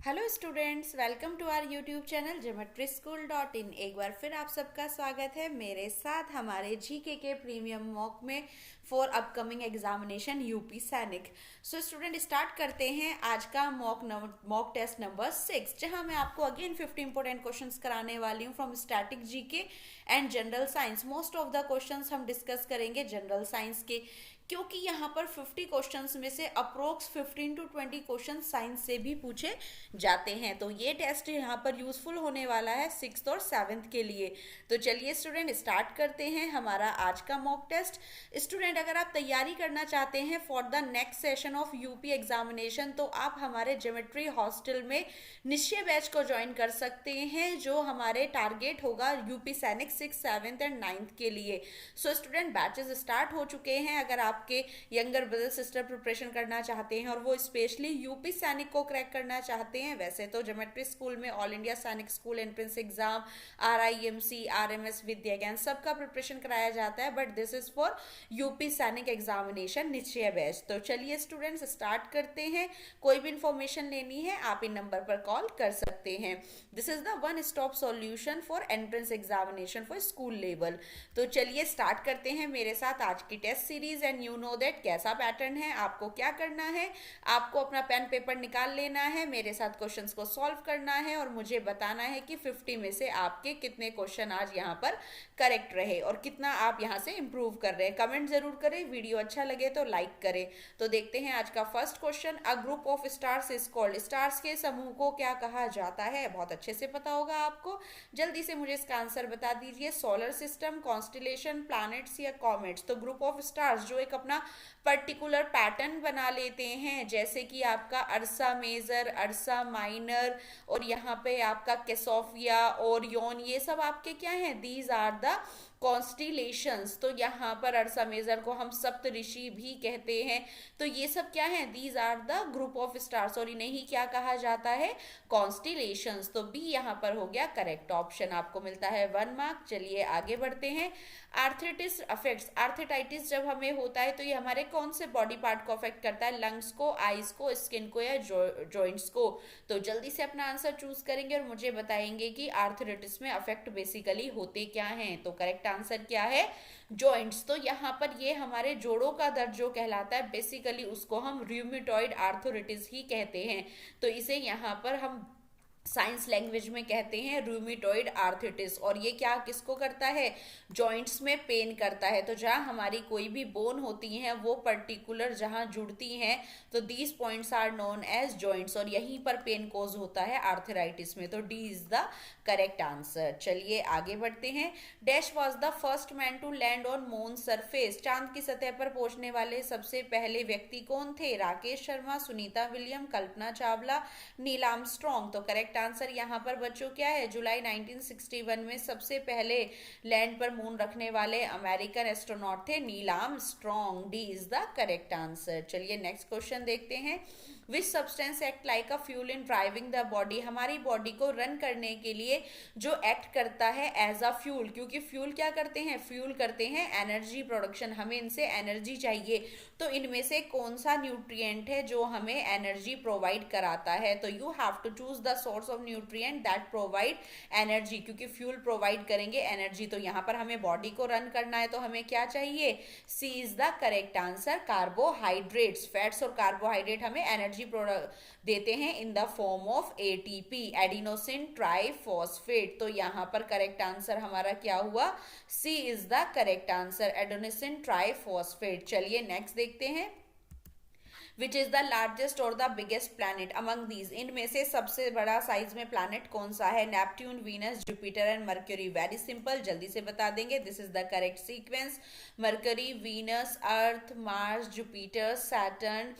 Hello students, welcome to our YouTube channel geometry-school.in। एक बार फिर आप सबका स्वागत है मेरे साथ हमारे जीके के प्रीमियम मॉक में फॉर अपकमिंग एग्जामिनेशन यूपी सैनिक। सो स्टूडेंट, स्टार्ट करते हैं आज का मॉक टेस्ट नंबर 6, जहां मैं आपको अगेन 50 इंपॉर्टेंट क्वेश्चंस कराने वाली हूं from static GK and general science. Most of the questions हम डिस्कस करेंगे जनरल साइंस के, क्योंकि यहाँ पर 50 क्वेश्चंस में से अप्रोक्स 15 to 20 क्वेश्चन साइंस से भी पूछे जाते हैं। तो ये टेस्ट यहाँ पर यूजफुल होने वाला है 6th और 7th के लिए। तो चलिए स्टूडेंट, स्टार्ट करते हैं हमारा आज का मॉक टेस्ट। स्टूडेंट, अगर आप तैयारी करना चाहते हैं for the next session of UP examination, तो आप हमारे ज्योमेट्री हॉस्टल में निश्चय बैच को ज्वाइन कर सकते हैं, जो हमारे टारगेट होगा यूपी सैनिक 6th, 7th एंड 9th के लिए। सो स्टूडेंट, बैचेस स्टार्ट हो चुके हैं। अगर आपके यंगर ब्रदर सिस्टर प्रिपरेशन करना चाहते हैं और वो स्पेशली यूपी सैनिक को क्रैक करना चाहते हैं, वैसे तो ज्योमेट्री स्कूल में ऑल इंडिया सैनिक school entrance exam, RIMC, RMS विद्या ज्ञान सबका प्रिपरेशन कराया जाता है, but this is for UP सैनिक एग्जामिनेशन निश्चय बैच। तो चलिए स्टूडेंट्स, स्टार्ट करते हैं। कोई भी इंफॉर्मेशन लेनी है आप इन नंबर पर कॉल कर सकते हैं। This is the one stop solution for entrance examination for school level. तो चलिए स्टार्ट करते हैं मेरे साथ आज की test series. And you know that कैसा पैटर्न है। आपको क्या करना है, आपको अपना पेन पेपर निकाल लेना है, मेरे साथ क्वेश्चंस को सॉल्व करना है और मुझे बताना है कि 50 में से आपके कितने क्वेश्चन आज यहाँ पर करेक्ट रहे और कितना आप यहाँ से इंप्रूव कर रहे हैं। कमेंट जरूर करें, वीडियो अच्छा लगे तो लाइक करें। तो देखते हैं आज का first question. A group of stars is called. Stars के समूह को क्या कहा जाता है? बहुत अच्छे से पता होगा आपको। जल्दी से मुझे इसका आंसर बता दीजिए। सोलर सिस्टम, कॉन्स्टिलेशन, प्लैनेट्स या कॉमेट्स? तो ग्रुप ऑफ स्टार्स जो एक अपना पर्टिकुलर पैटर्न बना लेते हैं, जैसे कि आपका अर्सा मेजर, अर्सा माइनर और यहाँ पे आपका कैसोफिया, ओरियन, ये सब आपके क्या हैं? These are the constellations. तो यहाँ पर अर्सा मेजर को हम सप्तऋषि भी कहते हैं। तो ये सब क्या है? These are the group of stars और इन्हें ही क्या कहा जाता है? कॉन्स्टिलेशंस। तो बी यहाँ पर हो गया करेक्ट ऑप्शन, आपको मिलता है 1 मार्क। चलिए आगे बढ़ते हैं। Arthritis affects. आर्थराइटिस जब हमें होता है तो ये हमारे कौन से बॉडी पार्ट को अफेक्ट करता है? लंग्स को, आईज को, स्किन को या जॉइंट्स को? तो जल्दी से अपना आंसर चूज करेंगे और मुझे बताएंगे कि आर्थराइटिस में अफेक्ट बेसिकली होते क्या हैं। तो करेक्ट आंसर क्या है? जॉइंट्स। तो यहाँ पर ये हमारे जोड़ों का दर्द जो कहलाता है, बेसिकली उसको हम रूमेटॉइड आर्थराइटिस ही कहते हैं। तो इसे यहाँ पर हम साइंस लैंग्वेज में कहते हैं रूमेटॉइड आर्थराइटिस। और ये क्या किसको करता है? जॉइंट्स में पेन करता है। तो जहाँ हमारी कोई भी बोन होती हैं वो पर्टिकुलर जहाँ जुड़ती हैं, तो these points are known as joints और यहीं पर पेन कोज होता है आर्थराइटिस में। तो D is the correct answer. चलिए आगे बढ़ते हैं। Dash was the first man to land on moon surface. चांद की सतह पर पहुंचने वाले सबसे पहले व्यक्ति कौन थे? Rakesh Sharma, Sunita William, Kalpana Chawla, Neil Armstrong. तो करेक्ट आंसर यहाँ पर बच्चों क्या है? जुलाई 1961 में सबसे पहले लैंड पर मून रखने वाले अमेरिकन एस्ट्रोनॉट थे Neil Armstrong. D is the correct answer. चलिए नेक्स्ट क्वेश्चन देखते हैं। Which substance act like a fuel in driving the body. हमारी बॉडी को रन करने के लिए जो एक्ट करता है एज अ फ्यूल, क्योंकि फ्यूल क्या करते हैं? फ्यूल करते हैं एनर्जी प्रोडक्शन, हमें इनसे एनर्जी चाहिए। तो इनमें से कौन सा न्यूट्रिएंट है जो हमें एनर्जी प्रोवाइड कराता है? तो you have to choose the source of nutrient that provide energy, क्योंकि फ्यूल प्रोवाइड करेंगे एनर्जी। तो यहाँ पर हमें बॉडी को रन करना है तो हमें क्या चाहिए? C is the correct answer, carbohydrates. Fats और कार्बोहाइड्रेट हमें एनर्जी देते हैं in the form of ATP, adenosine triphosphate. तो यहाँ पर करेक्ट आंसर हमारा क्या हुआ? C is the correct answer, adenosine triphosphate. चलिए नेक्स्ट देखते हैं। विच इज द लार्जेस्ट और the biggest planet among these. इनमें से सबसे बड़ा साइज में प्लैनेट कौन सा है? Neptune, Venus, Jupiter and mercury. Very simple, जल्दी से बता देंगे। This is the correct sequence. Mercury, Venus, earth, Mars, Jupiter, Saturn,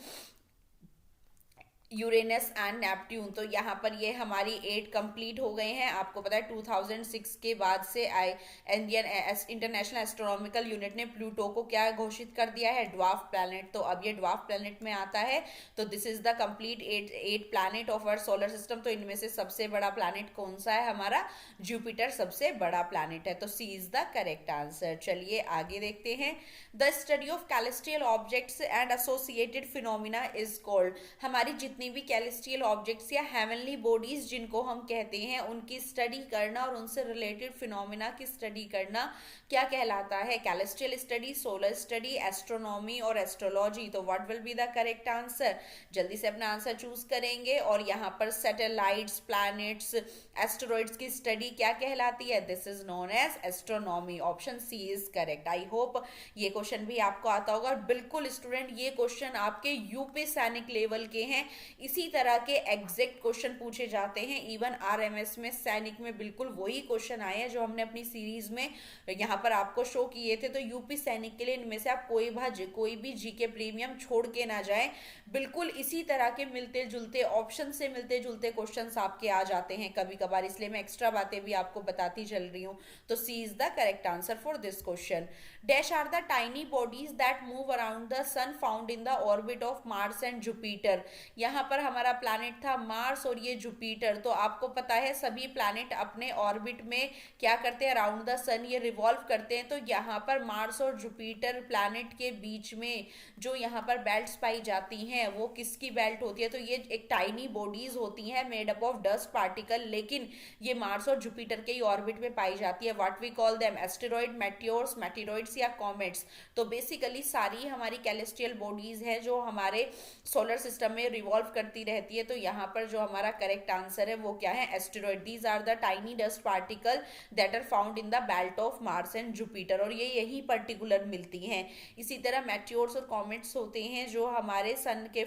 Uranus and Neptune. तो यहाँ पर ये हमारी 8 कंप्लीट हो गए हैं। आपको पता है 2006 के बाद से इंडियन इंटरनेशनल एस्ट्रोनॉमिकल यूनिट ने प्लूटो को क्या घोषित कर दिया है? Dwarf planet. तो अब ये ड्वार्फ प्लैनेट में आता है। तो this is the complete 8 planet of our solar system. तो इनमें से सबसे बड़ा प्लैनेट कौन सा है? हमारा जुपिटर सबसे बड़ा प्लैनेट है। तो C is the correct answer. चलिए आगे देखते हैं। The study of celestial objects and associated phenomena is called. हमारी जितनी भी कैलेस्ट्रियल ऑब्जेक्ट्स या हेवनली बॉडीज जिनको हम कहते हैं उनकी स्टडी करना और उनसे रिलेटेड फिनोमिना की स्टडी करना क्या कहलाता है? Celestrial study, solar study, astronomy और एस्ट्रोलॉजी। तो what will be the correct answer? जल्दी से अपना आंसर चूज करेंगे। और यहाँ पर सैटेलाइट्स, प्लैनेट्स, एस्टेरॉइड्स की स्टडी क्या कहलाती है? This is known as astronomy. Option C is correct. I hope ये क्वेश्चन भी आपको आता होगा। और बिल्कुल स्टूडेंट, ये क्वेश्चन आपके यूपी सैनिक लेवल के हैं। इसी तरह के एग्जैक्ट क्वेश्चन पूछे जाते हैं। इवन आरएमएस में, सैनिक में बिल्कुल वही क्वेश्चन आए हैं जो हमने अपनी सीरीज में यहाँ पर आपको शो किए थे। तो यूपी सैनिक के लिए इनमें से आप कोई भी जीके प्रीमियम छोड़ के ना जाए। बिल्कुल इसी तरह के मिलते जुलते ऑप्शन से मिलते जुलते क्वेश्चंस आपके आ जाते हैं कभी कभार, इसलिए मैं एक्स्ट्रा बातें भी आपको बताती चल रही हूँ। तो C is the correct answer for this question. Dash are the tiny bodies that move around the sun found in the orbit of Mars and Jupiter. यहाँ पर हमारा प्लैनेट था मार्स और ये जुपिटर। तो आपको पता है सभी प्लैनेट अपने ऑर्बिट में क्या करते हैं? अराउंड द सन ये रिवॉल्व करते हैं। तो यहाँ पर मार्स और जुपिटर प्लैनेट के बीच में जो यहाँ पर बेल्ट्स पाई जाती हैं वो किसकी बेल्ट होती है? तो ये एक टाइनी बॉडीज होती हैं made up of dust particle, लेकिन ये मार्स और जुपिटर के ही ऑर्बिट में पाई जाती है। What we call them? Asteroid, meteors, meteoroids या कॉमेट्स। तो बेसिकली सारी हमारी कैलेस्ट्रियल बॉडीज हैं जो हमारे सोलर सिस्टम में रिवॉल्व करती रहती है। तो यहाँ पर जो हमारा करेक्ट आंसर है वो क्या है? Asteroid. These are the tiny dust particle that are found in the belt of Mars and Jupiter, और ये यही पर्टिकुलर मिलती हैं। इसी तरह मेटियोर्स और कॉमेट्स होते हैं जो हमारे सन के,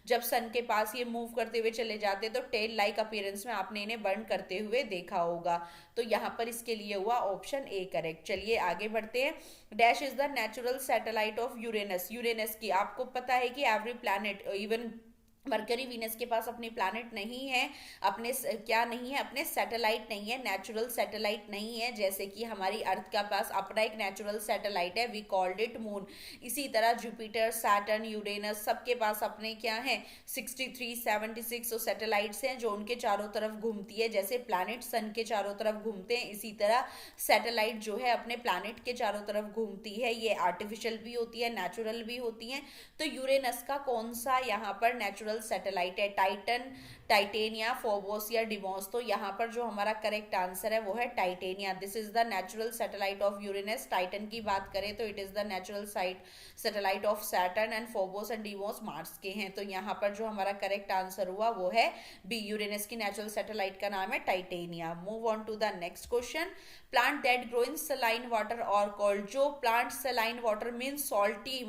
जब सन के पास ये मूव करते हुए चले जाते हैं तो टेल लाइक अपीयरेंस में आपने इन्हें बर्न करते हुए देखा होगा। तो यहाँ पर इसके लिए हुआ ऑप्शन ए करेक्ट। चलिए आगे बढ़ते हैं। Dash is the natural satellite of Uranus. Uranus की आपको पता है कि every planet, even mercury, Venus के पास अपनी प्लैनेट नहीं है, अपने क्या नहीं है? अपने सैटेलाइट नहीं है, नेचुरल सैटेलाइट नहीं है। जैसे कि हमारी अर्थ के पास अपना एक नेचुरल सैटेलाइट है, वी कॉल्ड इट मून। इसी तरह जुपिटर, सैटर्न, यूरेनस सबके पास अपने क्या है? 63, 76 सैटेलाइट्स हैं जो उनके चारों तरफ घूमती है। जैसे प्लैनेट सन के चारों तरफ घूमते हैं, इसी तरह सैटेलाइट जो है अपने प्लैनेट के चारों तरफ घूमती है। ये आर्टिफिशियल भी होती है, नेचुरल भी होती है। तो यूरेनस का कौन सा यहाँ पर नेचुरल सैटेलाइट है? टाइटन, टाइटेनिया, फोबोस या डिमोस। तो यहाँ पर जो हमारा करेक्ट आंसर है वो है titania. This is the natural satellite of Uranus. Titan की बात करें तो it is the natural satellite of Saturn, and Phobos and Deimos Mars के हैं। तो यहाँ पर जो हमारा करेक्ट आंसर हुआ वो है बी। यूरेनस की नेचुरल सैटेलाइट का नाम है Titania. Move on to the next question. Plant that grow in saline water और कोल्ड। जो plant saline water mean salty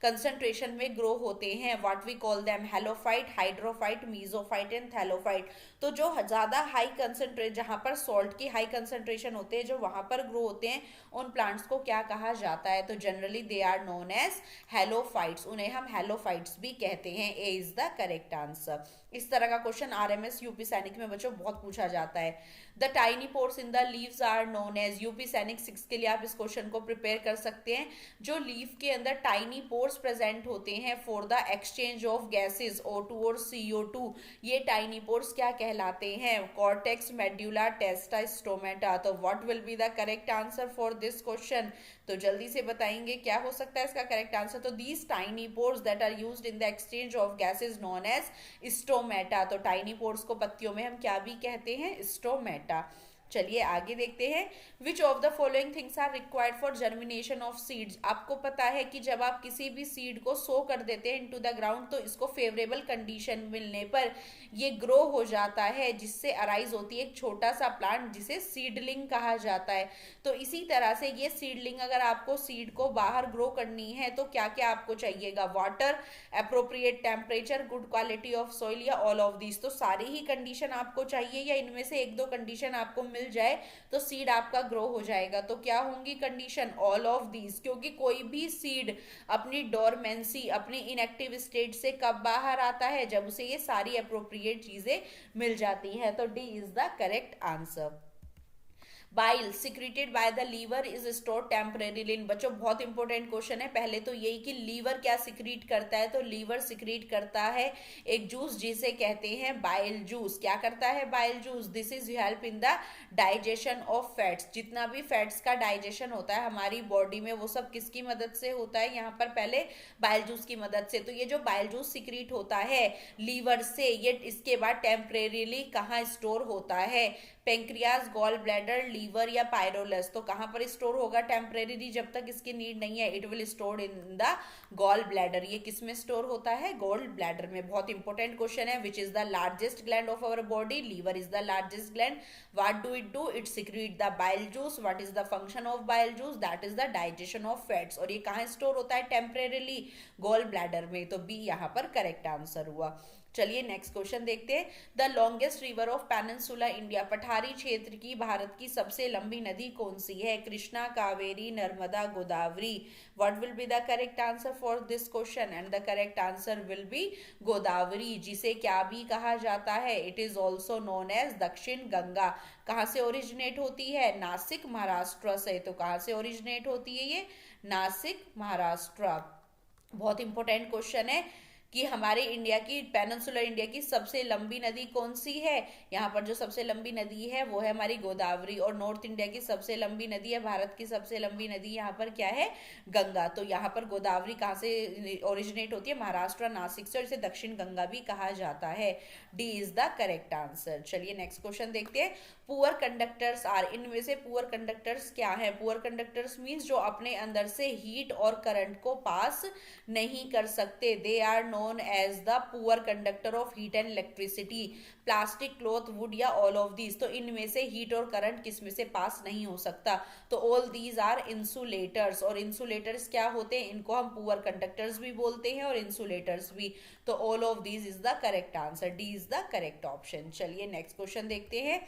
concentration में ग्रो होते हैं, what we call them? Halophyte, hydrophyte, mesophyte and thallophyte. तो जो ज्यादा हाई कंसंट्रेट, जहां पर सॉल्ट की हाई कंसंट्रेशन होते हैं, जो वहां पर ग्रो होते हैं, उन प्लांट्स को क्या कहा जाता है? तो generally they are known as halophytes. उन्हें हम हेलोफाइट्स भी कहते हैं। A is the correct answer. इस तरह का क्वेश्चन आरएमएस यूपी सैनिक में बच्चों बहुत पूछा जाता है। The tiny pores in the leaves are known as. UP सैनिक 6 के लिए आप इस क्वेश्चन को प्रिपेयर कर सकते हैं। जो लीफ के अंदर टाइनी पोर्स प्रेजेंट होते हैं for the exchange of gases O2 और CO2, ये टाइनी पोर्स क्या कहलाते हैं? Cortex, medulla, testa, stomata. तो what will be the correct answer for this question? तो जल्दी से बताएंगे क्या हो सकता है इसका करेक्ट आंसर? तो these tiny pores that are used in the exchange of gases known as stomata. तो टाइनी पोर्स को पत्तियों में हम क्या भी कहते हैं? स्टोमेटा। चलिए आगे देखते हैं। Which of the following things are required for germination of seeds. आपको पता है कि जब आप किसी भी सीड को सो कर देते हैं इनटू द ग्राउंड तो इसको फेवरेबल कंडीशन मिलने पर ये ग्रो हो जाता है, जिससे अराइज होती है एक छोटा सा प्लांट जिसे सीडलिंग कहा जाता है। तो इसी तरह से ये सीडलिंग, अगर आपको सीड को बाहर ग्रो करनी है तो क्या क्या आपको चाहिएगा? Water, appropriate temperature, good quality of soil या ऑल ऑफ दीज। तो सारी ही कंडीशन आपको चाहिए या इनमें से एक दो कंडीशन आपको मिल जाए तो सीड आपका ग्रो हो जाएगा। तो क्या होंगी कंडीशन? All of these. क्योंकि कोई भी सीड अपनी डोरमेंसी, अपनी इनएक्टिव स्टेट से कब बाहर आता है? जब उसे ये सारी अप्रोप्रिएट चीजें मिल जाती हैं। तो D is the correct answer. Bile secreted by the liver is stored temporarily in, बच्चों बहुत इंपॉर्टेंट क्वेश्चन है। पहले तो यही कि लीवर क्या सिक्रीट करता है, तो लीवर सिक्रीट करता है एक जूस जिसे कहते हैं बाइल जूस। क्या करता है bile juice? This is help in the digestion of fats. जितना भी फैट्स का डाइजेशन होता है हमारी बॉडी में वो सब किसकी मदद से होता है? यहाँ पर पहले बाइल जूस की मदद से। तो ये जो बाइल जूस सिक्रीट होता है लीवर से, ये इसके बाद टेम्परेरीली कहाँ स्टोर होता है? पेंक्रियाज, गॉल ब्लैडर, लीवर या पायरोलस। तो कहां पर स्टोर होगा टेम्परेरी? जब तक इसकी नीड नहीं है it will store in the gall bladder. ये किस में स्टोर होता है? गॉल ब्लैडर में। बहुत इंपॉर्टेंट क्वेश्चन है। Which is the largest gland of our body? Liver is the largest gland. What do it do? It secrete the bile juice. What is the function of bile juice? That is the digestion of fats. और ये कहाँ store होता है temporarily? Gall bladder में। तो B यहाँ पर correct answer हुआ। चलिए नेक्स्ट क्वेश्चन देखते हैं। The longest river of peninsula India, पठारी क्षेत्र की भारत की सबसे लंबी नदी कौन सी है? Krishna, Kaveri, Narmada, Godavari. What will be the correct answer for this question? And the correct answer will be Godavari, जिसे क्या भी कहा जाता है? It is also known as Dakshin Ganga. कहाँ से ओरिजिनेट होती है? नासिक, महाराष्ट्र से। तो कहाँ से ओरिजिनेट होती है ये? नासिक, महाराष्ट्र। बहुत इंपॉर्टेंट क्वेश्चन है कि हमारे इंडिया की, पेनिनसुलर इंडिया की सबसे लंबी नदी कौन सी है? यहाँ पर जो सबसे लंबी नदी है वो है हमारी गोदावरी। और नॉर्थ इंडिया की सबसे लंबी नदी है, भारत की सबसे लंबी नदी यहाँ पर क्या है? गंगा। तो यहाँ पर गोदावरी कहाँ से ओरिजिनेट होती है? महाराष्ट्र, नासिक से। और इसे दक्षिण गंगा भी कहा जाता है। D is the correct answer. चलिए नेक्स्ट क्वेश्चन देखते हैं। पुअर कंडक्टर्स आर, इनमें से पुअर कंडक्टर्स क्या है? पुअर कंडक्टर्स मीन्स जो अपने अंदर से हीट और करंट को पास नहीं कर सकते। They are known as the poor conductor of heat and electricity. Plastic, cloth, wood या ऑल ऑफ दीज। तो इनमें से हीट और करंट किस में से पास नहीं हो सकता? तो ऑल दीज आर इंसुलेटर्स। और इंसुलेटर्स क्या होते हैं? इनको हम पुअर कंडक्टर्स भी बोलते हैं और इंसुलेटर्स भी। तो all of these is the correct answer. D is the correct option. चलिए नेक्स्ट क्वेश्चन देखते हैं।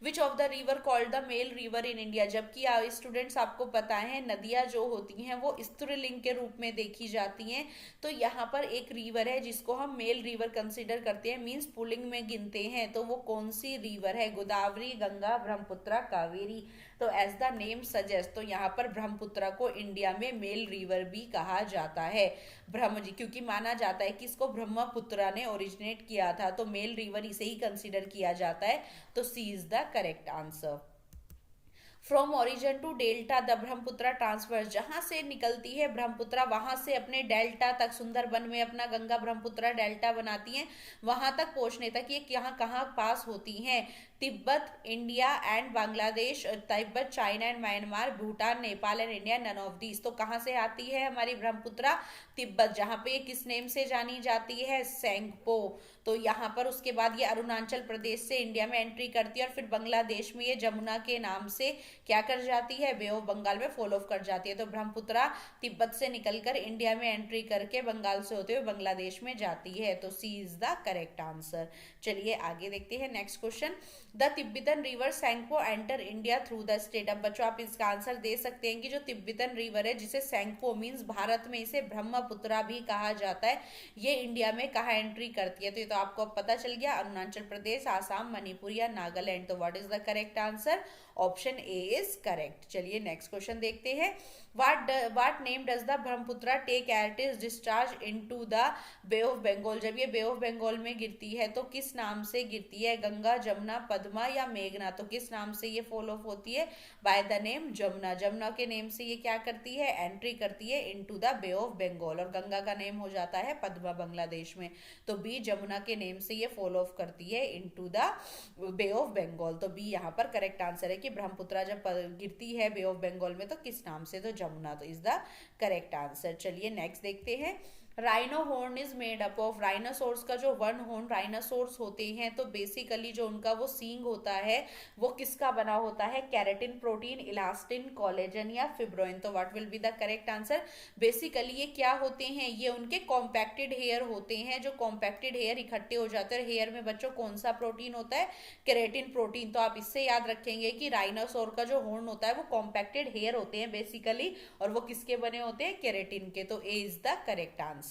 Which of the river called the male river in India? जबकि स्टूडेंट्स आपको पता है नदियां जो होती हैं वो स्त्रीलिंग के रूप में देखी जाती हैं। तो यहाँ पर एक रिवर है जिसको हम मेल रिवर कंसिडर करते हैं, मीन्स पुलिंग में गिनते हैं। तो वो कौन सी रिवर है? गोदावरी, गंगा, ब्रह्मपुत्र, कावेरी। तो एज द नेम सजेस्ट, तो यहाँ पर ब्रह्मपुत्र को इंडिया में मेल रिवर भी कहा जाता है। ब्रह्म जी, क्योंकि माना जाता है कि इसको ब्रह्मपुत्र ने ओरिजिनेट किया था, तो मेल रिवर इसे ही कंसिडर किया जाता है। तो C is the correct answer. From origin to delta the Brahmaputra transverse, जहां से निकलती है ब्रह्मपुत्र वहां से अपने डेल्टा तक, सुंदरबन में अपना गंगा ब्रह्मपुत्र डेल्टा बनाती हैं, वहां तक पहुंचने तक ये यहाँ कहाँ पास होती हैं? Tibet, India and Bangladesh, Tibet, China and Myanmar, Bhutan, Nepal and India, none of these. तो कहाँ से आती है हमारी ब्रह्मपुत्र? तिब्बत, जहां पे ये किस नेम से जानी जाती है? सेंगपो। तो यहाँ पर उसके बाद ये अरुणाचल प्रदेश से इंडिया में एंट्री करती है और फिर बांग्लादेश में ये जमुना के नाम से क्या कर जाती है? बे ऑफ बंगाल में फॉलो कर जाती है। तो ब्रह्मपुत्र तिब्बत से निकलकर इंडिया में एंट्री करके बंगाल से होते हुए बांग्लादेश में जाती है। तो C is the correct answer. चलिए आगे देखते हैं next question. The Tibetan river Tsangpo enter India through the state. अब बच्चों आप इसका आंसर दे सकते हैं कि जो तिब्बतन रिवर है जिसे सैंगपो मीन्स भारत में इसे ब्रह्मपुत्र भी कहा जाता है, ये इंडिया में कहाँ एंट्री करती है? तो ये तो आपको अब पता चल गया, अरुणाचल प्रदेश, आसाम, मणिपुर या नागालैंड। तो what is the correct answer? Option A is correct. चलिए नेक्स्ट क्वेश्चन देखते हैं। What name does the Brahmaputra take at is discharge into the bay of Bengal? जब ये बे ऑफ बंगाल में गिरती है तो किस नाम से गिरती है? गंगा, जमुना, पद्मा या मेघना? तो किस नाम से ये फॉलो होती है? By the name Jamuna. Jamuna के नेम से ये क्या करती है? एंट्री करती है into the bay of Bengal. और गंगा का नेम हो जाता है पद्मा बांग्लादेश में। तो बी जमुना के नेम से ये फॉलो करती है into the bay of Bengal. तो बी यहाँ पर करेक्ट आंसर है कि ब्रह्मपुत्र जब गिरती है बे ऑफ बंगाल में तो किस नाम से? तो जमुना। तो इज द करेक्ट आंसर। चलिए नेक्स्ट देखते हैं। Rhino horn is made up of. Rhinoceros का जो वन हॉर्न राइनोसोर्स होते हैं तो बेसिकली जो उनका वो सींग होता है वो किसका बना होता है? केराटिन, प्रोटीन, इलास्टिन, कोलेजन या फिब्रोइन। तो what will be the correct answer? Basically ये क्या होते हैं? ये उनके कॉम्पैक्टेड हेयर होते हैं। जो कॉम्पैक्टेड हेयर इकट्ठे हो जाते हैं, हेयर में बच्चों कौन सा प्रोटीन होता है? Keratin protein. तो आप इससे याद रखेंगे कि राइनोसोर का जो हॉर्न होता है वो कॉम्पैक्टेड हेयर होते हैं बेसिकली, और वो किसके बने होते हैं? केराटिन के। तो A is the correct answer.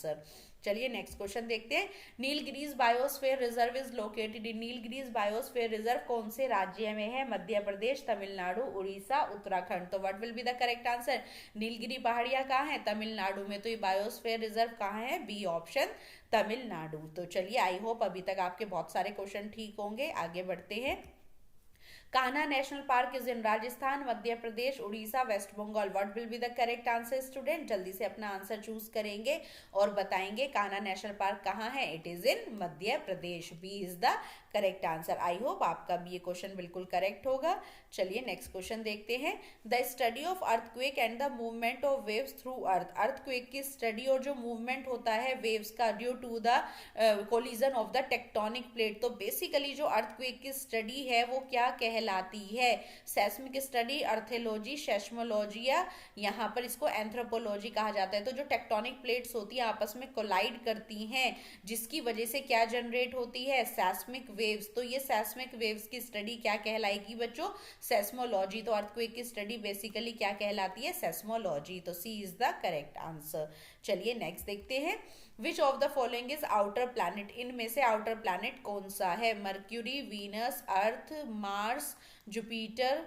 चलिए नेक्स्ट क्वेश्चन देखते हैं। Nilgiris biosphere reserve is located in, Nilgiris biosphere reserve कौन से राज्य में है? मध्य प्रदेश, तमिलनाडु, उड़ीसा, उत्तराखंड। तो what will be the correct answer? Nilgiri पहाड़ियां कहाँ है? तमिलनाडु में। तो ये बायोस्फीयर रिजर्व कहाँ है? B option, Tamil Nadu. तो चलिए आई होप अभी तक आपके बहुत सारे क्वेश्चन ठीक होंगे। आगे बढ़ते हैं। Kanha national park is in Rajasthan, Madhya Pradesh, Orissa, west Bengal. What will be the correct answer student? जल्दी से अपना आंसर चूज करेंगे और बताएंगे कान्हा नेशनल पार्क कहाँ है। It is in Madhya Pradesh. B is the correct answer. I hope आपका भी ये क्वेश्चन बिल्कुल करेक्ट होगा। चलिए नेक्स्ट क्वेश्चन देखते हैं। The study of earthquake and the movement of waves through earth, earthquake की स्टडी और जो मूवमेंट होता है वेव्स का due to the collision of the tectonic plate. तो बेसिकली जो अर्थक्वेक की स्टडी है वो क्या कहलाती है? सेस्मिक स्टडी, अर्थोलॉजी, सेस्मोलॉजी, या यहाँ पर इसको एंथ्रोपोलॉजी कहा जाता है। तो जो टेक्टोनिक प्लेट्स होती हैं आपस में कोलाइड करती हैं, जिसकी वजह से क्या जनरेट होती है? Seismic waves. तो ये सेस्मिक वेव्स की स्टडी क्या कहलाएगी बच्चों? सेस्मोलॉजी। तो अर्थक्वेक की स्टडी बेसिकली क्या कहलाती है? सेस्मोलॉजी। तो C is the correct answer. चलिए नेक्स्ट देखते हैं। Which of the following is outer planet, इनमें से आउटर प्लैनेट कौन सा है? मर्क्यूरी, वीनस, अर्थ, मार्स, जुपिटर,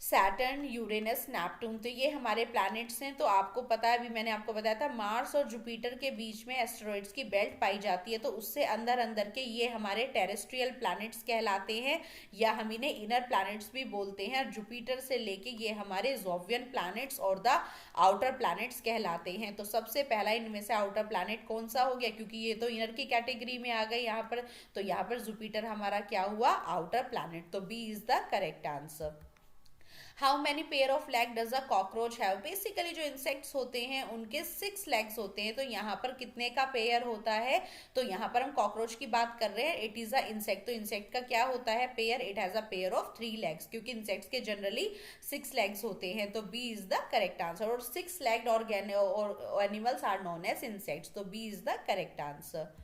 सैटर्न, यूरेनस, नेपटून। तो ये हमारे प्लैनेट्स हैं। तो आपको पता है, अभी मैंने आपको बताया था, मार्स और जुपिटर के बीच में एस्टेरॉइड्स की बेल्ट पाई जाती है। तो उससे अंदर अंदर के ये हमारे टेरेस्ट्रियल प्लैनेट्स कहलाते हैं, या हम इन्हें इनर प्लैनेट्स भी बोलते हैं। जुपिटर से लेके ये हमारे जोवियन प्लैनेट्स और द आउटर प्लैनेट्स कहलाते हैं। तो सबसे पहला इनमें से आउटर प्लैनेट कौन सा हो गया? क्योंकि ये तो इनर की कैटेगरी में आ गए यहाँ पर, तो यहाँ पर जुपिटर हमारा क्या हुआ? Outer planet. तो B is the correct answer. How many pair of leg does a cockroach have? Basically जो इंसेक्ट्स होते हैं उनके 6 लेग्स होते हैं। तो यहाँ पर कितने का पेयर होता है? तो यहाँ पर हम कॉकरोच की बात कर रहे हैं। It is a insect. तो इंसेक्ट का क्या होता है pair? It has a pair of 3 legs, क्योंकि इंसेक्ट्स के जनरली 6 लेग्स होते हैं। तो B is the correct answer. और 6 legged animals are known as insects. तो B is the correct answer.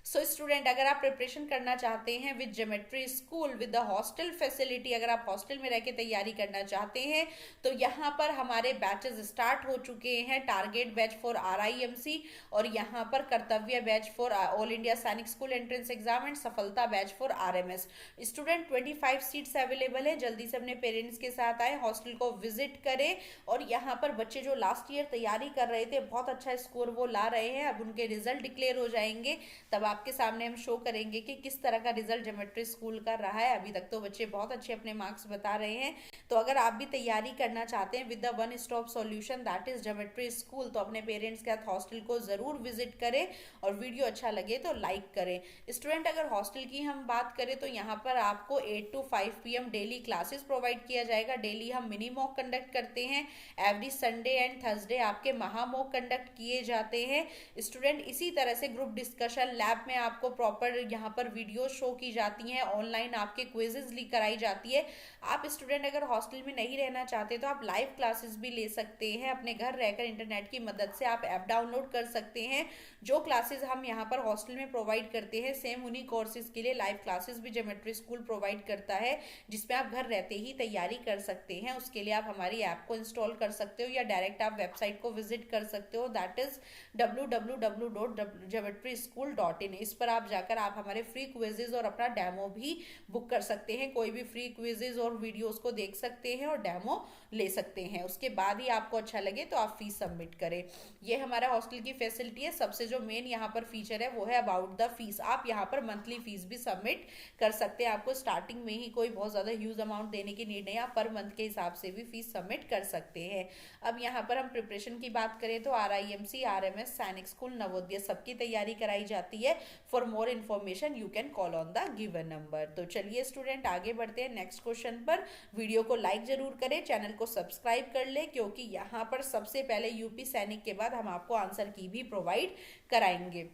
So student, अगर आप प्रिपरेशन करना चाहते हैं with geometry school with the hostel facility, अगर आप हॉस्टल में रह के तैयारी करना चाहते हैं तो यहाँ पर हमारे बैचेस स्टार्ट हो चुके हैं। टारगेट बैच फॉर RIMC, और यहाँ पर कर्तव्य बैच फॉर ऑल इंडिया सैनिक स्कूल एंट्रेंस एग्जाम एंड सफलता batch for RMS। Student 25 seats available है। जल्दी से अपने पेरेंट्स के साथ आए, हॉस्टल को विजिट करें। और यहाँ पर बच्चे जो लास्ट ईयर तैयारी कर रहे थे, बहुत अच्छा स्कोर वो ला रहे हैं। अब उनके रिजल्ट डिक्लेयर हो जाएंगे, तब आपके सामने हम शो करेंगे कि किस तरह का रिजल्ट ज्योमेट्री स्कूल का रहा है। अभी तक तो बच्चे बहुत अच्छे अपने मार्क्स बता रहे हैं। तो अगर आप भी तैयारी करना चाहते हैं with the one stop solution that is geometry school, तो अपने पेरेंट्स के साथ हॉस्टल को जरूर विजिट करें, और वीडियो अच्छा लगे तो लाइक करें। स्टूडेंट, अगर हॉस्टल की हम बात करें तो यहाँ पर आपको 8 to 5 PM daily classes provide किया जाएगा। डेली हम मिनी मॉक कंडक्ट करते हैं। एवरी संडे एंड थर्सडे आपके महा मॉक कंडक्ट किए जाते हैं। स्टूडेंट, इसी तरह से ग्रुप डिस्कशन, लैब में आपको प्रॉपर यहाँ पर वीडियो शो की जाती हैं। ऑनलाइन आपके क्विजेज ली कराई जाती है। आप स्टूडेंट अगर हॉस्टल में नहीं रहना चाहते तो आप लाइव क्लासेस भी ले सकते हैं। अपने घर रहकर इंटरनेट की मदद से आप ऐप डाउनलोड कर सकते हैं। जो क्लासेस हम यहाँ पर हॉस्टल में प्रोवाइड करते हैं, सेम उन्हीं कोर्सेज के लिए लाइव क्लासेस भी ज्योमेट्री स्कूल प्रोवाइड करता है, जिसमें आप घर रहते ही तैयारी कर सकते हैं। उसके लिए आप हमारी ऐप को इंस्टॉल कर सकते हो, या डायरेक्ट आप वेबसाइट को विजिट कर सकते हो, दैट इज www.geometryschool.in। इस पर आप जाकर आप हमारे फ्री क्विजेज और अपना डेमो भी बुक कर सकते हैं। कोई भी फ्री क्विजेज और वीडियोस को देख सकते हैं और डेमो ले सकते हैं। उसके बाद ही आपको अच्छा लगे तो आप फीस सबमिट करें। ये हमारा हॉस्टल की फैसिलिटी है। सबसे जो मेन यहाँ पर फीचर है वो है अबाउट द फीस। आप यहाँ पर मंथली फीस भी सबमिट कर सकते हैं। आपको स्टार्टिंग में ही कोई बहुत ज़्यादा ह्यूज अमाउंट देने की नीड नहीं है, आप पर मंथ के हिसाब से भी फीस सबमिट कर सकते हैं। अब यहाँ पर हम प्रिपरेशन की बात करें तो RIMC, RMS, सैनिक स्कूल, नवोदय सबकी तैयारी कराई जाती है। For more information you can call on the given number. तो चलिए स्टूडेंट आगे बढ़ते हैं नेक्स्ट क्वेश्चन पर। वीडियो को लाइक जरूर करें, चैनल को सब्सक्राइब कर ले, क्योंकि यहाँ पर सबसे पहले यूपी सैनिक के बाद हम आपको आंसर की भी प्रोवाइड कराएंगे।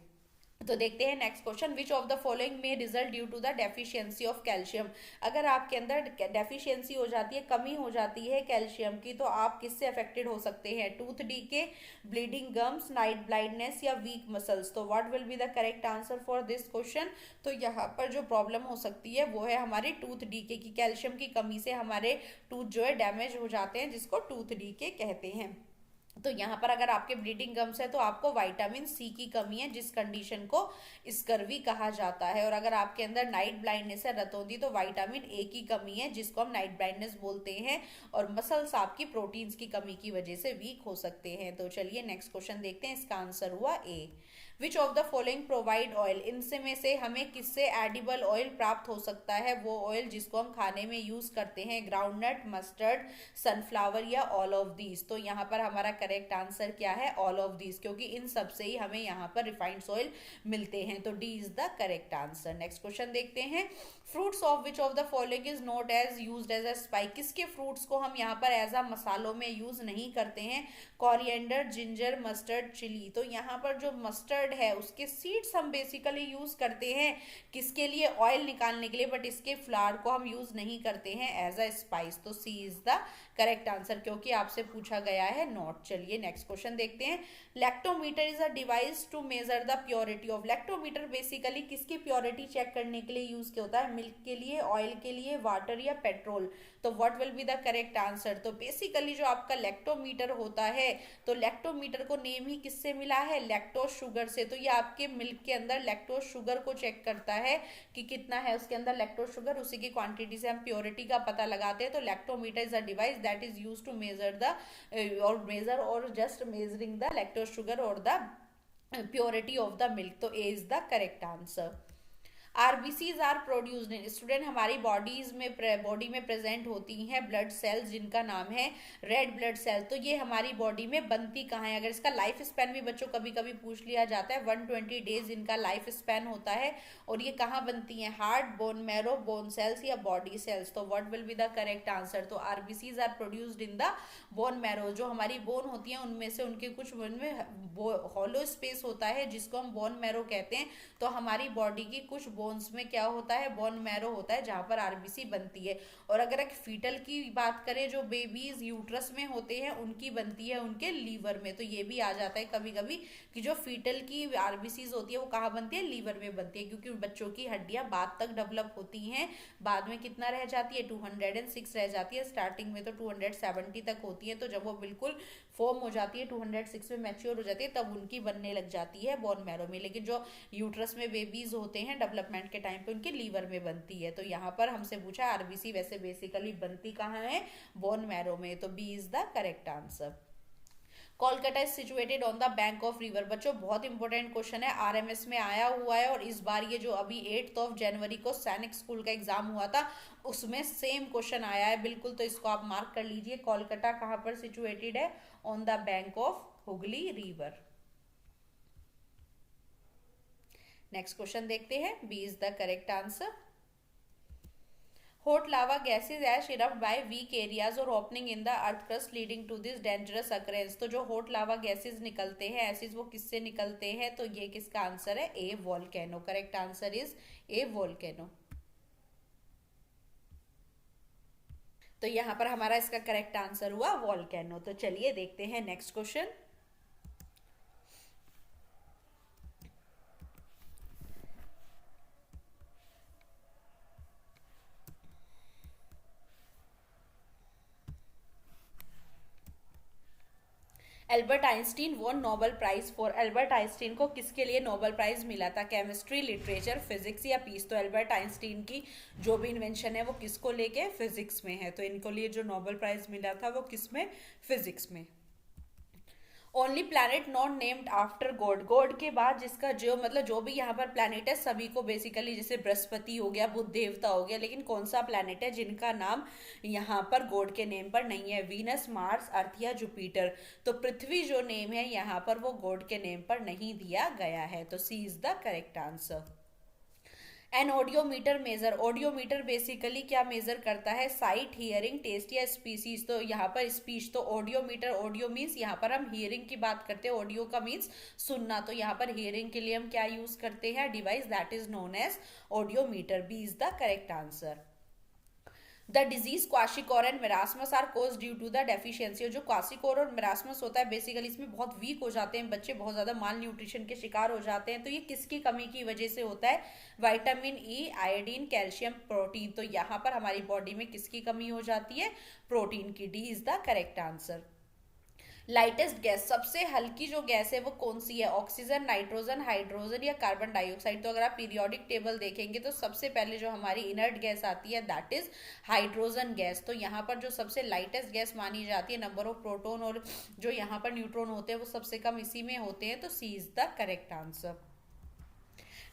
तो देखते हैं next question. Which of the following में result due to the deficiency of calcium? अगर आपके अंदर डेफिशिएंसी हो जाती है, कमी हो जाती है कैल्शियम की, तो आप किससे अफेक्टेड हो सकते हैं? Tooth decay, bleeding gums, night blindness, या वीक मसल्स। तो what will be the correct answer for this question? तो यहाँ पर जो प्रॉब्लम हो सकती है वो है हमारी टूथ डीके की। कैल्शियम की कमी से हमारे टूथ जो है डैमेज हो जाते हैं, जिसको टूथ डीके कहते हैं। तो यहाँ पर अगर आपके ब्लीडिंग गम्स है तो आपको विटामिन सी की कमी है, जिस कंडीशन को स्कर्वी कहा जाता है। और अगर आपके अंदर नाइट ब्लाइंडनेस है, रतौंधी, तो विटामिन ए की कमी है, जिसको हम नाइट ब्लाइंडनेस बोलते हैं। और मसल्स आपकी प्रोटीन्स की कमी की वजह से वीक हो सकते हैं। तो चलिए नेक्स्ट क्वेश्चन देखते हैं। इसका आंसर हुआ A. Which of the following provide oil, इनसे में से हमें किससे एडिबल ऑयल प्राप्त हो सकता है? वो ऑयल जिसको हम खाने में यूज करते हैं, ग्राउंडनट, मस्टर्ड, सनफ्लावर या ऑल ऑफ दीज। तो यहाँ पर हमारा करेक्ट आंसर क्या है? ऑल ऑफ दीज, क्योंकि इन सब से ही हमें यहाँ पर रिफाइंड ऑयल मिलते हैं। तो D is the correct answer. Next question देखते हैं। Fruits of which of the following is not as used as a spice, किसके फ्रूट्स को हम यहाँ पर एज अ मसालों में यूज नहीं करते हैं? Coriander, ginger, mustard, chili. तो यहाँ पर जो मस्टर्ड है उसके सीड्स हम बेसिकली यूज करते हैं किसके लिए? ऑयल निकालने के लिए, बट इसके फ्लावर को हम यूज नहीं करते हैं एज अ स्पाइस। तो C is the correct answer, क्योंकि आपसे पूछा गया है नॉट। चलिए नेक्स्ट क्वेश्चन देखते हैं। Lactometer is a device to measure the purity of, lactometer basically किसकी प्योरिटी चेक करने के लिए यूज होता है? मिल्क के लिए, ऑयल के लिए, वाटर या पेट्रोल। तो what will be the correct answer? तो बेसिकली जो आपका लैक्टोमीटर होता है, तो लैक्टोमीटर को नेम ही किससे मिला है? लैक्टोज शुगर से। तो ये आपके मिल्क के अंदर लैक्टोज शुगर को चेक करता है कि कितना है उसके अंदर लैक्टोज शुगर, उसी की क्वांटिटी से हम प्योरिटी का पता लगाते हैं। तो lactometer is a device that is used to measure the और just measuring the lactose sugar और the purity of the milk. तो A is the correct answer. RBCs are produced in, student हमारी body में present होती हैं blood cells जिनका नाम है रेड ब्लड सेल। तो ये हमारी बॉडी में बनती कहाँ है? अगर इसका लाइफ स्पैन भी बच्चों कभी कभी पूछ लिया जाता है, 120 डेज इनका लाइफ स्पैन होता है। और ये कहाँ बनती हैं? Heart, bone marrow, bone cells या बॉडी सेल्स। तो what will be the correct answer? तो RBCs are produced in the bone marrow. जो हमारी बोन होती है उनमें से उनके कुछ उनमें हॉलो स्पेस होता है जिसको हम बोन मैरो कहते हैं। तो हमारी बॉडी की कुछ बोन्स में क्या होता है? बोन मैरो होता है, जहां पर आरबीसी बनती है। और अगर एक फीटल की बात करें, जो बेबीज यूट्रस में होते हैं उनकी बनती है उनके लीवर में। तो ये भी आ जाता है कभी कभी कि जो फीटल की आरबीसीज होती है वो कहाँ बनती है? लीवर में बनती है, क्योंकि बच्चों की हड्डियां बाद तक डेवलप होती हैं। बाद में कितना रह जाती है? 206 रह जाती है। स्टार्टिंग में तो 270 तक होती है। तो जब वो बिल्कुल फॉर्म हो जाती है, 206 में मैच्योर हो जाती है, तब उनकी बनने लग जाती है बोन मैरो में। लेकिन जो यूट्रस में बेबीज होते हैं डेवलपमेंट के टाइम पे उनके लीवर में बनती है। तो यहाँ पर हमसे पूछा आरबीसी वैसे बेसिकली बनती कहाँ है? बोन मैरो में। तो B is the correct answer. Kolkata is situated on the bank of river. बच्चों बहुत इंपॉर्टेंट क्वेश्चन है, आरएमएस में आया हुआ है। और इस बार ये जो अभी 8 जनवरी को सैनिक स्कूल का एग्जाम हुआ था उसमें सेम क्वेश्चन आया है बिल्कुल। तो इसको आप मार्क कर लीजिए। कोलकाता कहाँ पर सिचुएटेड है? On the bank of Hooghly river. Next question देखते हैं। B is the correct answer. Hot lava gases as erupted by weak areas और opening in the earth crust leading to this dangerous occurrence। तो जो hot lava gases निकलते हैं acid, वो किससे निकलते हैं? तो ये किसका आंसर है? A volcano. Correct answer is a volcano. तो यहाँ पर हमारा इसका करेक्ट आंसर हुआ वोल्केनो। तो चलिए देखते हैं next question. Albert Einstein won Nobel prize for, Albert Einstein को किसके लिए नोबेल प्राइज मिला था? केमिस्ट्री, लिटरेचर, फिजिक्स या पीस। तो एल्बर्ट आइंस्टीन की जो भी इन्वेंशन है वो किसको लेके? फिजिक्स में है। तो इनको लिए जो नोबेल प्राइज मिला था वो किस में? फिजिक्स में। Only planet not named after God, God के बाद जिसका जो मतलब जो भी यहाँ पर प्लैनेट है सभी को बेसिकली, जैसे बृहस्पति हो गया, बुध देवता हो गया, लेकिन कौन सा प्लैनेट है जिनका नाम यहाँ पर गॉड के नेम पर नहीं है? वीनस, मार्स, अर्थ या जुपिटर। तो पृथ्वी जो नेम है यहाँ पर वो गॉड के नेम पर नहीं दिया गया है। तो C is the correct answer. An audiometer measure, audiometer basically क्या मेजर करता है? साइट, हियरिंग, टेस्ट या स्पीसीज। तो यहाँ पर स्पीच, तो ऑडियोमीटर, ऑडियो मीन्स यहाँ पर हम हियरिंग की बात करते हैं, ऑडियो का मीन्स सुनना। तो यहाँ पर हियरिंग के लिए हम क्या यूज करते हैं? Device that is known as audiometer. B is the correct answer. The disease kwashiorkor and marasmus are cause due to the deficiency. जो क्वाशिकोर और मेरास्मस होता है बेसिकली इसमें बहुत वीक हो जाते हैं बच्चे, बहुत ज्यादा माल न्यूट्रिशन के शिकार हो जाते हैं। तो ये किसकी कमी की वजह से होता है? Vitamin E, iodine, calcium, protein. तो यहाँ पर हमारी बॉडी में किसकी कमी हो जाती है? प्रोटीन की। D is the correct answer. Lightest gas, सबसे हल्की जो गैस है वो कौन सी है? ऑक्सीजन, नाइट्रोजन, हाइड्रोजन या कार्बन डाइऑक्साइड? तो अगर आप पीरियोडिक टेबल देखेंगे तो सबसे पहले जो हमारी इनर्ट गैस आती है दैट इज हाइड्रोजन गैस। तो यहाँ पर जो सबसे लाइटेस्ट गैस मानी जाती है, नंबर ऑफ प्रोटॉन और जो यहाँ पर न्यूट्रॉन होते हैं वो सबसे कम इसी में होते हैं, तो C is the correct answer.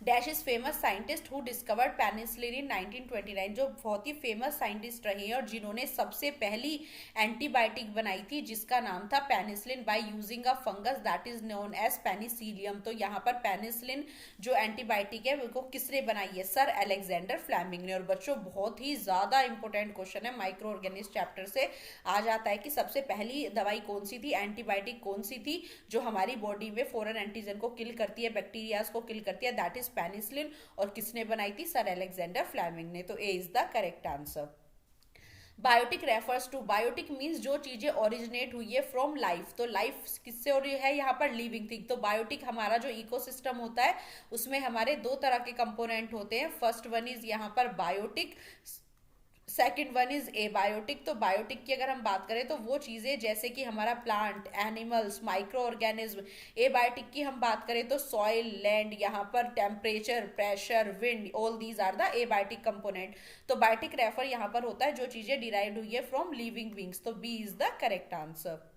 Dash is famous scientist who discovered penicillin in 1929, जो बहुत ही फेमस साइंटिस्ट रहे हैं और जिन्होंने सबसे पहली एंटीबायोटिक बनाई थी जिसका नाम था penicillin by using a fungus that is known as penicillium. तो यहाँ पर पेनिसिलिन जो एंटीबायोटिक है वो किसने बनाई है? सर अलेक्जेंडर फ्लेमिंग ने। और बच्चों बहुत ही ज्यादा इंपॉर्टेंट क्वेश्चन है, माइक्रो ऑर्गेनिज्म चैप्टर से आ जाता है कि सबसे पहली दवाई कौन सी थी, एंटीबायोटिक कौन सी थी जो हमारी बॉडी में फॉरेन एंटीजन को किल करती है, बैक्टीरियाज को किल करती है, दैट इज पेनिसिलिन। और किसने बनाई थी? सर अलेक्जेंडर फ्लेमिंग ने। तो A is the correct answer. Biotic refers to, biotic means जो चीजें ओरिजिनेट हुई है फ्रॉम लाइफ। तो लाइफ किससे हो रही है? यहाँ पर लिविंग थिंग। तो बायोटिक हमारा जो इकोसिस्टम होता है उसमें हमारे दो तरह के कंपोनेंट होते हैं। फर्स्ट वन इज यहाँ पर biotic, second one is abiotic. तो बायोटिक की अगर हम बात करें तो वो चीजें जैसे कि हमारा plant, animals, micro organism. Abiotic की हम बात करें तो सॉइल, लैंड, यहाँ पर temperature, pressure, wind, all these are the abiotic component. तो बायोटिक रेफर यहाँ पर होता है जो चीजें डिराइव्ड हुई है फ्रॉम लिविंग बींग्स। तो B is the correct answer.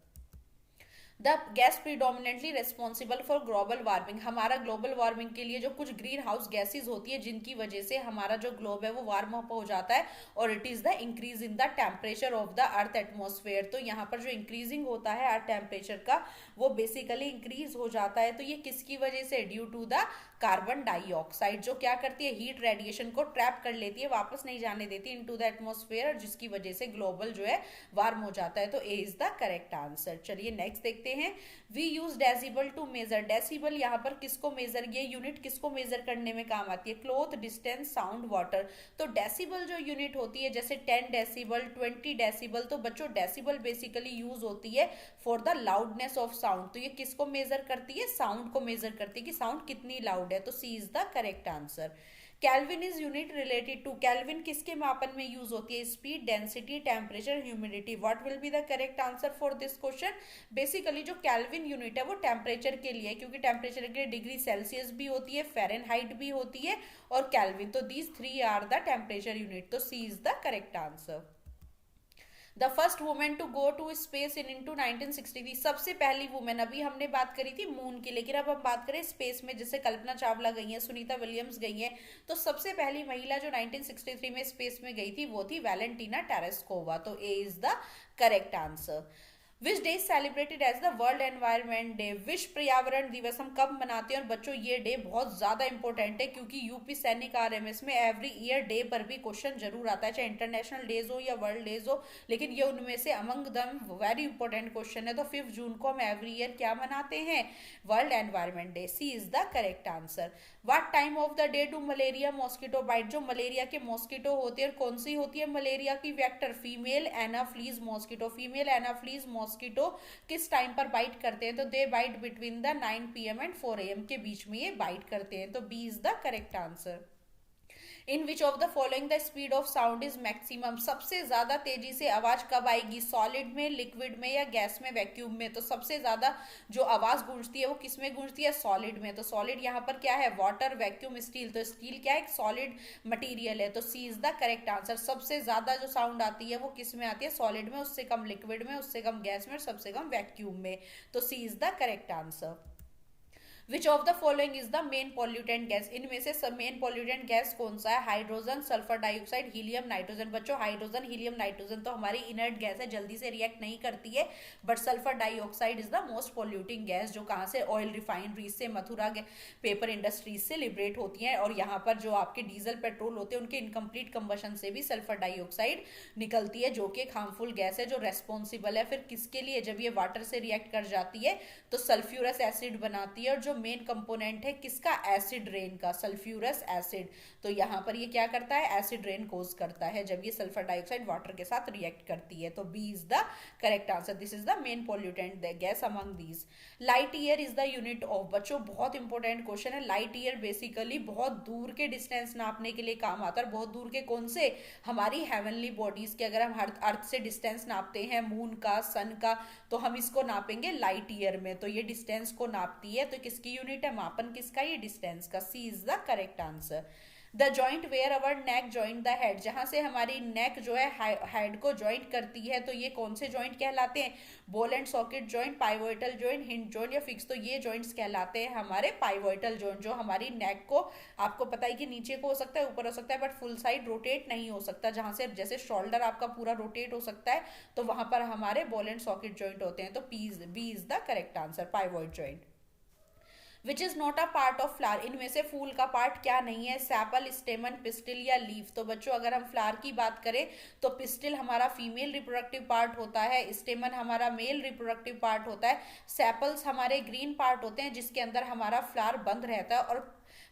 The gas predominantly responsible for global warming, हमारा ग्लोबल वार्मिंग के लिए जो कुछ ग्रीन हाउस गैसेज होती है जिनकी वजह से हमारा जो ग्लोब है वो वार्म अप हो जाता है, और it is the increase in the temperature of the earth atmosphere. तो यहाँ पर जो इंक्रीजिंग होता है अर्थ टेम्परेचर का वो बेसिकली इंक्रीज हो जाता है। तो ये किसकी वजह से? Due to the carbon dioxide, जो क्या करती है? हीट रेडिएशन को ट्रैप कर लेती है, वापस नहीं जाने देती इनटू द एटमोस्फेयर, जिसकी वजह से ग्लोबल जो है वार्म हो जाता है। तो A is the correct answer. चलिए नेक्स्ट देखते हैं। We use decibel to measure, decibel यहाँ पर किसको मेजर, ये यूनिट किसको मेजर करने में काम आती है? Cloth, distance, sound, water. तो डेसिबल जो यूनिट होती है जैसे 10 डेसिबल, 20 डेसिबल, तो बच्चों डेसिबल बेसिकली यूज होती है for the loudness of sound. तो ये किसको मेजर करती है? साउंड को मेजर करती है कि साउंड कितनी लाउड है। तो C is the correct answer. Kelvin is unit related to, Kelvin किसके मापन में यूज होती है? Speed, density, temperature, humidity. What will be the correct answer for this question? Basically जो कैल्विन यूनिट है वो टेम्परेचर के लिए, क्योंकि टेम्परेचर के लिए डिग्री सेल्सियस भी होती है, फ़ारेनहाइट भी होती है और कैल्विन। तो these three are the temperature unit. तो C is the correct answer. The first women to go to space in into 1963, सबसे पहली वुमेन, अभी हमने बात करी थी मून की, लेकिन अब हम बात करें स्पेस में, जैसे कल्पना चावला गई हैं, सुनीता विलियम्स गई हैं। तो सबसे पहली महिला जो 1963 में स्पेस में गई थी वो थी वैलेंटीना टेरेस्कोवा। तो A is the correct answer. Which day celebrated as the world environment day, विश्व पर्यावरण दिवस हम कब मनाते हैं? और बच्चों ये डे बहुत ज्यादा इंपॉर्टेंट है क्योंकि यूपी सैनिक आरएमएस में एवरी ईयर डे पर भी क्वेश्चन जरूर आता है, चाहे इंटरनेशनल डेज हो या वर्ल्ड डेज हो, लेकिन ये उनमें से अमंग दम वेरी इंपॉर्टेंट क्वेश्चन है। तो 5 जून को हम एवरी ईयर क्या मनाते हैं? World environment day. C is the correct answer. What time of the day do malaria mosquito bite, जो मलेरिया के मॉस्किटो होते हैं, कौन सी होती है मलेरिया की vector? Female Anopheles mosquito. Female Anopheles mosquito किस टाइम पर बाइट करते हैं? तो they bite between the 9 PM and 4 AM के बीच में ये बाइट करते हैं। तो B is the correct answer. In which of the following the speed of sound is maximum, सबसे ज्यादा तेजी से आवाज कब आएगी? सॉलिड में, लिक्विड में या गैस में, वैक्यूम में? तो सबसे ज्यादा जो आवाज गूंजती है वो किस में गूंजती है? सॉलिड में। तो सॉलिड यहाँ पर क्या है? Water, vacuum, steel. तो स्टील क्या है? एक सॉलिड मटीरियल है। तो C is the correct answer. सबसे ज्यादा जो साउंड आती है वो किस में आती है? सॉलिड में, उससे कम लिक्विड में, उससे कम गैस में और सबसे कम वैक्यूम में। तो C is the correct answer. Which of the following is the main pollutant gas, इनमें से मेन पॉल्यूटेंट गैस कौन सा है? Hydrogen, sulphur dioxide, helium, nitrogen. बच्चों हाइड्रोजन, हीलियम, नाइट्रोजन तो हमारी इनर्ट गैस है, जल्दी से रिएक्ट नहीं करती है, but sulphur dioxide is the most polluting gas, जो कहाँ से? ऑयल रिफाइनरीज से, मथुरा पेपर इंडस्ट्रीज से लिबरेट होती है। और यहाँ पर जो आपके डीजल, पेट्रोल होते हैं उनके इनकम्प्लीट कंबशन से भी सल्फर डाइऑक्साइड निकलती है, जो कि एक हार्मफुल गैस है, जो रेस्पॉन्सिबल है फिर किसके लिए? जब ये वाटर से रिएक्ट कर जाती है तो सल्फ्यूरस एसिड बनाती है, और जो जो मेन कंपोनेंट है किसका, एसिड रेन का, सल्फ्यूरस एसिड। तो यहाँ पर ये क्या करता है, एसिड रेन कोज करता है जब ये सल्फर डाइऑक्साइड वाटर के साथ रिएक्ट करती है। तो B is the correct answer, this is the main pollutant gas among these. Light year is the unit of, बच्चों बहुत इंपॉर्टेंट क्वेश्चन है। लाइट ईयर बेसिकली बहुत दूर के डिस्टेंस नापने के लिए काम आता है। बहुत दूर के कौन से, हमारी हेवनली बॉडीज के, अगर हम अर्थ से डिस्टेंस नापते हैं, मून का, सन का, तो हम इसको नापेंगे लाइट ईयर में। तो ये डिस्टेंस को नापती है। तो किसकी यूनिट है, मापन किसका, ये डिस्टेंस का। C is the correct answer. The joint where our neck joint the head, जहां से हमारी नेक जो है हेड को जॉइंट करती है, तो ये कौन से जॉइंट कहलाते हैं, ball and socket joint, pivotal joint, hinge joint या फिक्स। तो ये जॉइंट्स कहलाते हैं हमारे पाइवोटल जॉइंट, जो हमारी नेक को, आपको पता है कि नीचे को हो सकता है, ऊपर हो सकता है, बट फुल साइड रोटेट नहीं हो सकता। जहां से जैसे शोल्डर आपका पूरा रोटेट हो सकता है, तो वहां पर हमारे बॉल एंड सॉकेट जॉइंट होते हैं। तो B is the correct answer, pivot joint. Which is not a part of flower, इनमें से फूल का पार्ट क्या नहीं है, सैपल, स्टेमन, पिस्टिल या लीफ। तो बच्चों अगर हम फ्लावर की बात करें तो पिस्टिल हमारा फीमेल रिप्रोडक्टिव पार्ट होता है, स्टेमन हमारा मेल रिप्रोडक्टिव पार्ट होता है, सेपल्स हमारे ग्रीन पार्ट होते हैं जिसके अंदर हमारा फ्लावर बंद रहता है, और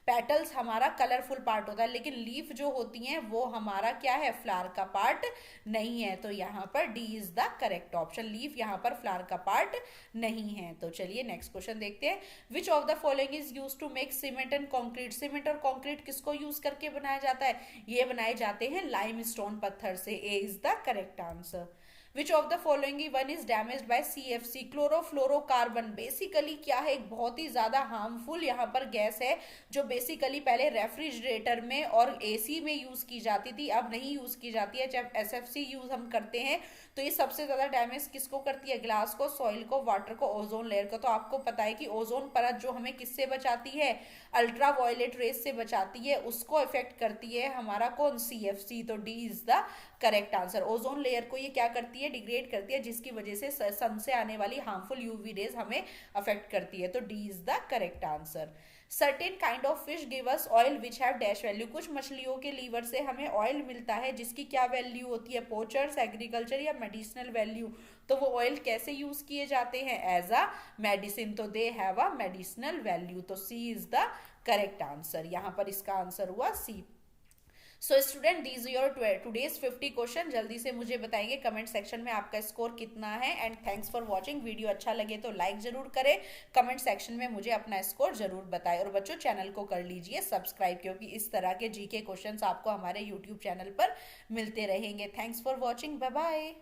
पेटल्स हमारा कलरफुल पार्ट होता है। लेकिन लीफ जो होती हैं वो हमारा क्या है, फ्लावर का पार्ट नहीं है। तो यहाँ पर D is the correct option, leaf यहाँ पर फ्लावर का पार्ट नहीं है। तो चलिए नेक्स्ट क्वेश्चन देखते हैं। Which of the following is use to make cement and concrete, cement और कॉन्क्रीट किसको यूज करके बनाया जाता है, ये बनाए जाते हैं लाइमस्टोन पत्थर से। A is the correct answer. Which of the following one is damaged by CFC, chlorofluorocarbon. Basically क्या है, एक बहुत ही ज्यादा हार्मफुल यहाँ पर गैस है, जो बेसिकली पहले रेफ्रिजरेटर में और AC में यूज की जाती थी, अब नहीं यूज की जाती है। जब SFC यूज हम करते हैं तो ये सबसे ज्यादा डैमेज किसको करती है, ग्लास को, सॉइल को, वाटर को, ओजोन लेयर को। तो आपको पता है कि ओजोन परत जो हमें किससे बचाती है, अल्ट्रा वायलेट रेस से बचाती है, उसको इफेक्ट करती है हमारा कौन, CFC। तो D is the correct answer. Ozone layer को ये क्या करती है, डिग्रेड करती है, जिसकी वजह से सन से आने वाली हार्मफुल UV रेज हमें अफेक्ट करती है। तो D is the correct answer. Certain kind of fish give us oil which have dash value, कुछ मछलियों के लीवर से हमें ऑयल मिलता है जिसकी क्या वैल्यू होती है, पोचर्स, एग्रीकल्चर या मेडिसिनल वैल्यू। तो वो ऑयल कैसे यूज किए जाते हैं, एज अ मेडिसिन। तो they have a medicinal value. तो C is the correct answer, यहाँ पर इसका आंसर हुआ C. So student these your today's 50 question. जल्दी से मुझे बताएंगे कमेंट सेक्शन में आपका स्कोर कितना है। And thanks for watching. Video अच्छा लगे तो लाइक जरूर करें, कमेंट सेक्शन में मुझे अपना स्कोर जरूर बताएं, और बच्चों चैनल को कर लीजिए सब्सक्राइब, क्योंकि इस तरह के GK क्वेश्चंस आपको हमारे YouTube चैनल पर मिलते रहेंगे। Thanks for watching, bye bye.